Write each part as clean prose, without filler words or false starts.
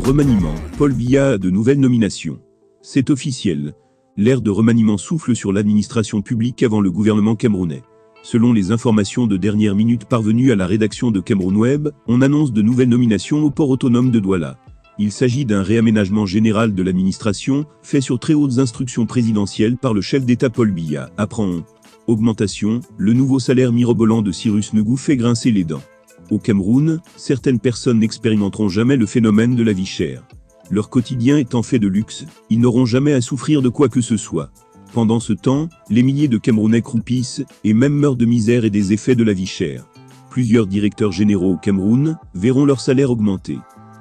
Remaniement, Paul Biya a de nouvelles nominations. C'est officiel. L'ère de remaniement souffle sur l'administration publique avant le gouvernement camerounais. Selon les informations de dernière minute parvenues à la rédaction de Cameroun Web, on annonce de nouvelles nominations au port autonome de Douala. Il s'agit d'un réaménagement général de l'administration, fait sur très hautes instructions présidentielles par le chef d'État Paul Biya. Apprend. Augmentation, le nouveau salaire mirobolant de Cyrus Ngou fait grincer les dents. Au Cameroun, certaines personnes n'expérimenteront jamais le phénomène de la vie chère. Leur quotidien étant fait de luxe, ils n'auront jamais à souffrir de quoi que ce soit. Pendant ce temps, les milliers de Camerounais croupissent, et même meurent de misère et des effets de la vie chère. Plusieurs directeurs généraux au Cameroun verront leur salaire augmenter.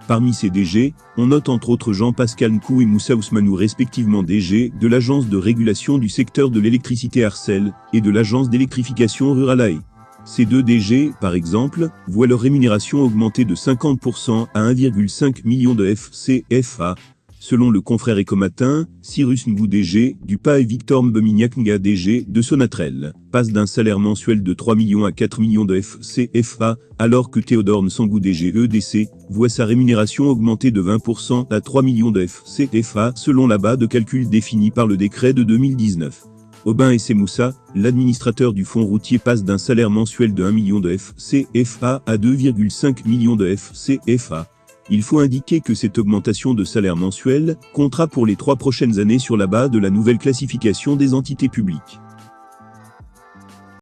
Parmi ces DG, on note entre autres Jean-Pascal Nkou et Moussa Ousmanou respectivement DG de l'Agence de régulation du secteur de l'électricité Arcel et de l'Agence d'électrification rurale AE. Ces deux DG, par exemple, voient leur rémunération augmenter de 50% à 1,5 million de CFA. Selon le confrère Ecomatin, Cyrus Ngou DG, du PA et Victor Mbemignac Nga DG, de Sonatrel, passent d'un salaire mensuel de 3 millions à 4 millions de CFA, alors que Théodore Nsangou DG EDC, voit sa rémunération augmenter de 20% à 3 millions de CFA selon la base de calcul définie par le décret de 2019. Aubin et Semoussa, l'administrateur du fonds routier passe d'un salaire mensuel de 1 million de CFA à 2,5 millions de CFA. Il faut indiquer que cette augmentation de salaire mensuel comptera pour les 3 prochaines années sur la base de la nouvelle classification des entités publiques.